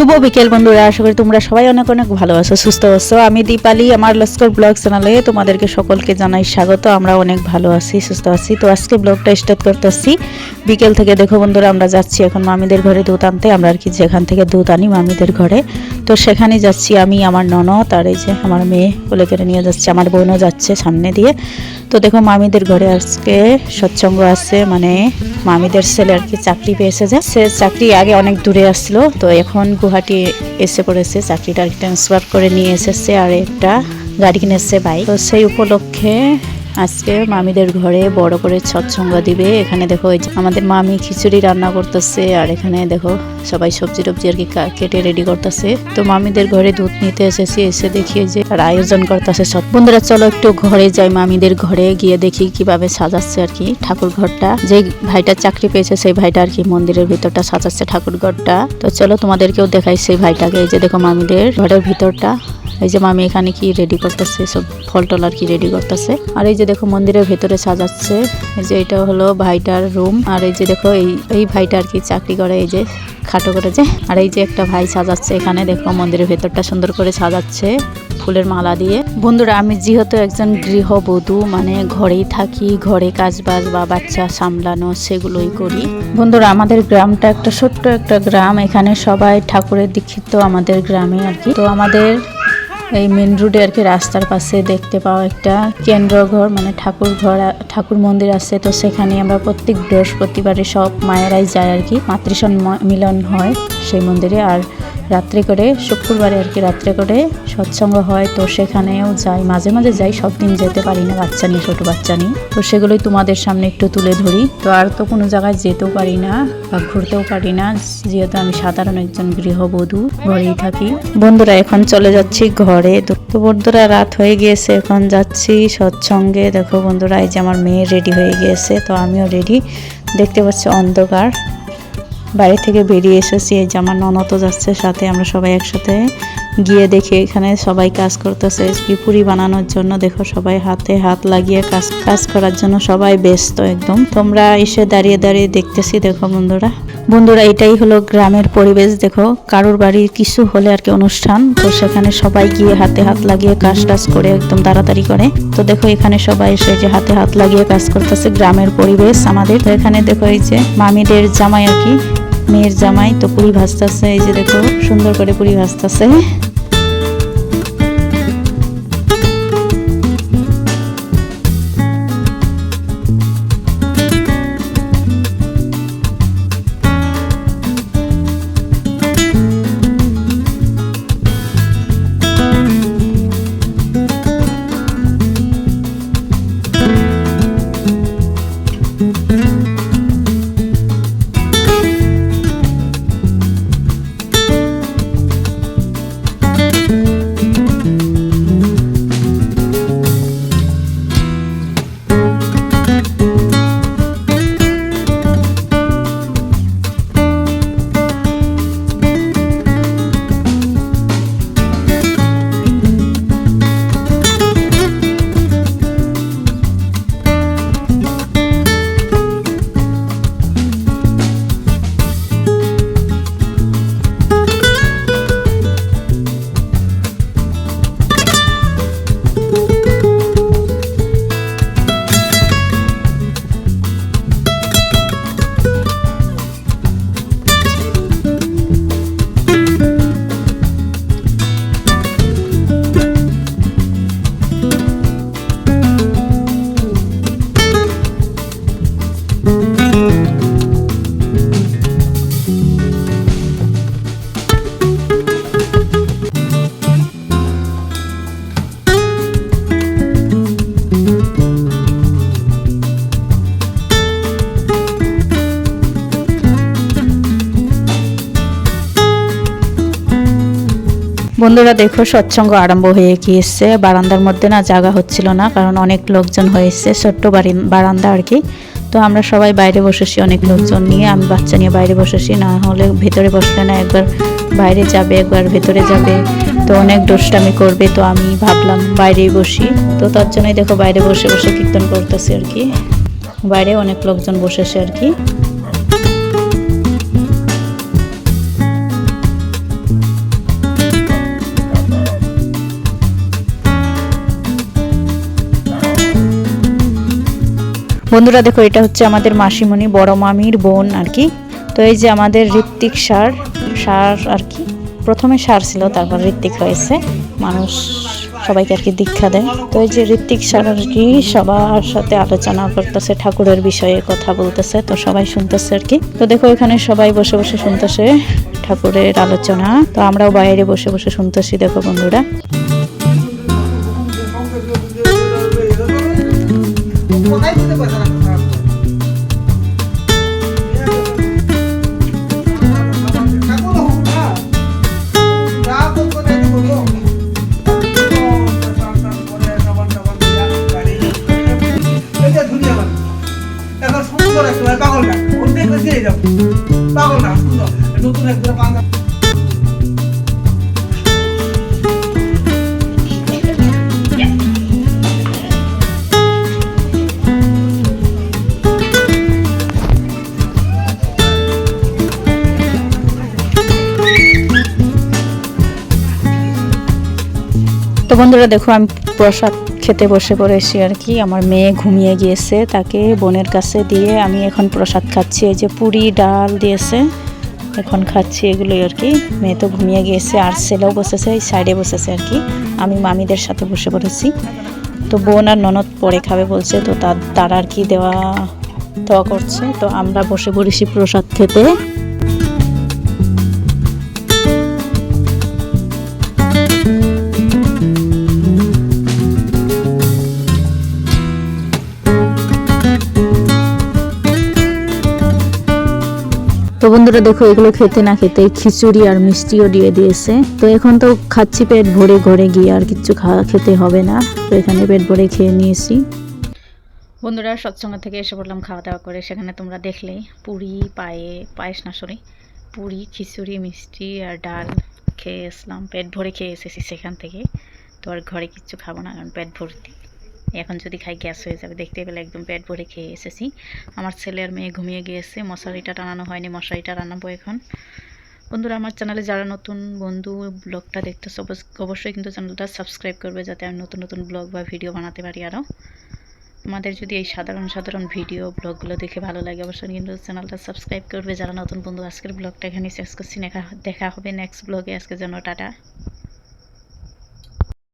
শুভ বিকেল বন্ধুরা, আশা করি তোমরা সবাই অনেক অনেক ভালো আছো, সুস্থ আছো। আমি দীপালি, আমার লস্কর ব্লগ চ্যানেলে তোমাদেরকে সকলকে জানাই স্বাগত। আমরা অনেক ভালো আছি, সুস্থ আছি। তো আজকে ব্লগটা স্টার্ট করতেছি বিকেল থেকে। দেখো বন্ধুরা, আমরা যাচ্ছি এখন মামিদের ঘরে দুধ আনতে। আমরা আর কি যেখান থেকে দুধ আনি মামিদের ঘরে, তো সেখানে যাচ্ছি আমি, আমার ননদ আর এই যে আমার মেয়ে কোলে করে নিয়ে যাচ্ছে। আমার বোনও যাচ্ছে সামনে দিয়ে। তো দেখো মামিদের ঘরে আজকে সৎসঙ্গ আছে, মানে মামিদের ছেলে আর কি চাকরি পেয়েছে, যে সে চাকরি আগে অনেক দূরে আসছিল, তো এখন গুয়াহাটি এসে পড়েছে, চাকরিটা ট্রান্সফার করে নিয়ে এসেছে আর একটা গাড়ি কিনেছে বাইক। তো সেই উপলক্ষে আজকে মামিদের ঘরে বড় করে সৎসঙ্গ দিবে। এখানে দেখো এই যে আমাদের মামি খিচুড়ি রান্না করতেছে, আর এখানে দেখো সবাই সবজি টবজি আর কি কেটে রেডি করতেছে। তো মামিদের ঘরে দুধ নিতে এসেছি, এসে দেখি যে আর আয়োজন করতেছে সব। বন্ধুরা চলো একটু ঘরে যাই, মামিদের ঘরে গিয়ে দেখি কিভাবে সাজাচ্ছে আর কি ঠাকুর ঘরটা। যে ভাইটা চাকরি পেয়েছে সেই ভাইটা আর কি মন্দিরের ভিতরটা সাজাচ্ছে ঠাকুর ঘরটা। তো চলো তোমাদেরকেও দেখাই সেই ভাইটাকে। এই যে দেখো মামিদের ঘরের ভিতরটা, এই যে মামি এখানে কি রেডি করতেছে, সব ফল টল আর কি রেডি করতেছে। আর এই যে দেখো মন্দিরের ভেতরে সাজাচ্ছে। এই যে এটা হলো ভাইটার রুম। আর এই যে দেখো এই ভাইটা আর কি চাকরি করে, এই যে খাটো করে যে। আর এই যে একটা ভাই সাজাচ্ছে এখানে, দেখো মন্দিরের ভেতরটা সুন্দর করে সাজাচ্ছে ফুলের মালা দিয়ে। বন্ধুরা আমি যেহেতু একজন গৃহবধূ, মানে ঘরেই থাকি, ঘরে কাজবাজ বা বাচ্চা সামলানো সেগুলোই করি। বন্ধুরা আমাদের গ্রামটা একটা ছোট্ট একটা গ্রাম, এখানে সবাই ঠাকুরের দীক্ষিত আমাদের গ্রামে আর কি। তো আমাদের এই মেন রোডে আর কি রাস্তার পাশে দেখতে পাওয়া একটা কেন্দ্রঘর, মানে ঠাকুর মন্দির আছে। তো সেখানে আমরা প্রত্যেক বৃহস্পতিবারে সব মায়েরাই যায় আর কি, মিলন হয় সেই মন্দিরে। আর রাত্রে করে শুক্রবারে আর কি রাত্রে করে সৎসঙ্গ হয়, তো সেখানেও যাই, মাঝে মাঝে যাই, সব দিন যেতে পারি না বাচ্চা নিয়ে, ছোট বাচ্চা নিয়ে। তো সেগুলোই তোমাদের সামনে একটু তুলে ধরি। তো আর তো কোনো জায়গায় যেতেও পারি না বা ঘুরতেও পারি না, যেহেতু আমি সাধারণ একজন গৃহবধূ, ঘরেই থাকি। বন্ধুরা এখন চলে যাচ্ছি ঘরে। তো বন্ধুরা রাত হয়ে গিয়েছে, এখন যাচ্ছি সৎসঙ্গে। দেখো বন্ধুরা এই যে আমার মেয়ে রেডি হয়ে গিয়েছে, তো আমিও রেডি। দেখতে পাচ্ছি অন্ধকার, বাইরে থেকে বেরিয়ে এসেছি। এই যে আমার ননদও যাচ্ছে সাথে, আমরা সবাই একসাথে গিয়ে দেখি এখানে সবাই কাজ করতেছে কি পুরি বানানোর জন্য। দেখো সবাই হাতে হাত লাগিয়ে কাজ করার জন্য সবাই ব্যস্ত একদম। তোমরা এসে দাঁড়িয়ে দাঁড়িয়ে দেখতেছি। দেখো বন্ধুরা এটাই হলো গ্রামের পরিবেশ। দেখো কারোর বাড়ির কিছু হলে আর কি অনুষ্ঠান, তো সেখানে সবাই গিয়ে হাতে হাত লাগিয়ে কাজ করে একদম তাড়াতাড়ি করে। তো দেখো এখানে সবাই এসে যে হাতে হাত লাগিয়ে কাজ করতেছে, গ্রামের পরিবেশ আমাদের। তো এখানে দেখো এই যে মামিদের জামাই আর কি, মেয়ের জামাই, তো পুরি ভাজতেছে। এই যে দেখো সুন্দর করে পুরি ভাজতেছে। বন্ধুরা দেখো সৎসঙ্গ আরম্ভ হয়ে গিয়েছে। বারান্দার মধ্যে না জায়গা হচ্ছিল না, কারণ অনেক লোকজন হয়েছে, ছোট্ট বারান্দা আর কি। তো আমরা সবাই বাইরে বসেছি অনেক লোকজন নিয়ে, আমি বাচ্চা নিয়ে বাইরে বসেছি, না হলে ভেতরে বসলে না একবার বাইরে যাবে একবার ভেতরে যাবে, তো অনেক দুষ্টামি করবে। তো আমি ভাবলাম বাইরেই বসি, তো তার জন্যই দেখো বাইরে বসে বসে কীর্তন করতেছি আর কি। বাইরে অনেক লোকজন বসেছে আর কি। বন্ধুরা দেখো, এটা হচ্ছে আমাদের মাসিমণি, বড় মামির বোন আর কি। তো এই যে আমাদের ঋত্বিক স্যার আর কি, প্রথমে স্যার ছিল, তারপর ঋত্বিক হয়েছে। মানুষ সবাইকে আর কি দীক্ষা দেয়। তো এই যে ঋত্বিক স্যার আর কি সবার সাথে আলোচনা করতেছে, ঠাকুরের বিষয়ে কথা বলতেছে, তো সবাই শুনতেছে আর কি। তো দেখো এখানে সবাই বসে বসে শুনতেছে ঠাকুরের আলোচনা, তো আমরাও বাইরে বসে বসে শুনতেছি। দেখো বন্ধুরা, তো বন্ধুরা দেখো, আমি প্রসাদ খেতে বসে পড়েছি আর কি। আমার মেয়ে ঘুমিয়ে গিয়েছে, তাকে বোনের কাছে দিয়ে আমি এখন প্রসাদ খাচ্ছি। এই যে পুরি ডাল দিয়েছে, এখন খাচ্ছি এগুলোই আর কি। মেয়ে তো ঘুমিয়ে গিয়েছে, আর ছেলেও বসেছে, এই সাইডে বসেছে আর কি। আমি মামিদের সাথে বসে পড়েছি। তো বোন আর ননদ পরে খাবে বলছে, তো তারা আর কি দেওয়া করছে। তো আমরা বসে পড়েছি প্রসাদ খেতে। তো বন্ধুরা দেখো, এগুলো খেতে না খেতে খিচুড়ি আর মিষ্টিও দিয়ে দিয়েছে। তো এখন তো খাচ্ছি পেট ভরে, ঘরে গিয়ে আর কিছু খেতে হবে না। তো এখানে পেট ভরে খেয়ে নিয়েছি। বন্ধুরা সৎসঙ্গ থেকে এসে পড়লাম খাওয়া দাওয়া করে। সেখানে তোমরা দেখলেই পুরি পায়েস না সরি পুরি, খিচুড়ি, মিষ্টি আর ডাল খেয়ে এসলাম। পেট ভরে খেয়ে এসেছি সেখান থেকে। তো আর ঘরে কিচ্ছু খাবো না, কারণ পেট ভর্তি। এখন যদি খাই গ্যাস হয়ে যাবে। দেখতে পেলে একদম পেট ভরে খেয়ে এসেছি। আমার ছেলে আর মেয়ে ঘুমিয়ে গিয়েছে, মশারিটা টানানো হয়নি, মশারিটা টানাবো এখন। বন্ধুরা, আমার চ্যানেলে যারা নতুন বন্ধু ব্লগটা দেখতেছো, অবশ্যই কিন্তু চ্যানেলটা সাবস্ক্রাইব করবে, যাতে আমি নতুন নতুন ব্লগ বা ভিডিও বানাতে পারি। আরও তোমাদের যদি এই সাধারণ ভিডিও ব্লগগুলো দেখে ভালো লাগে, অবশ্যই কিন্তু চ্যানেলটা সাবস্ক্রাইব করবে যারা নতুন বন্ধু। আজকের ব্লগটা এখানে শেষ করছি, দেখা হবে নেক্সট ব্লগে। আজকের জন্য টাটা।